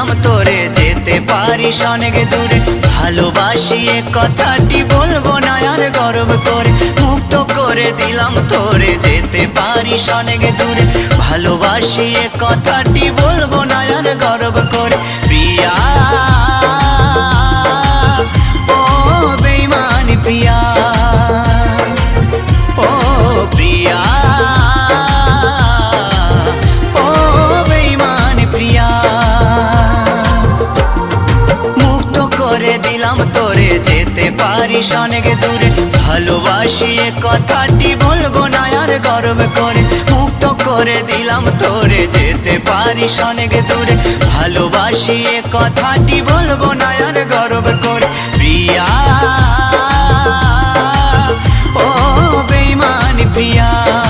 দিলাম তোরে যেতে পারিস অনেক দূরে। ভালোবাসি এ কথাটি বলবো না আর গর্ব করে, মুক্ত করে দিলাম তোরে যেতে পারিস অনেক দূরে। ভালোবাসি এ কথাটি বলবো না আর গর্ব করে। প্রিয়া ও বেঈমানি প্রিয়া, ও প্রিয়া ও বেঈমানি প্রিয়া। মুক্ত করে দিলাম তোরে যেতে পারিস অনেক দূরে। ভালোবাসি এ কথাটি বলবো না আর গর্ব করে, মুক্ত করে দিলাম তোরে যেতে পারিস অনেক দূরে। ভালোবাসি এ কথাটি বলবো না আর গর্ব করে।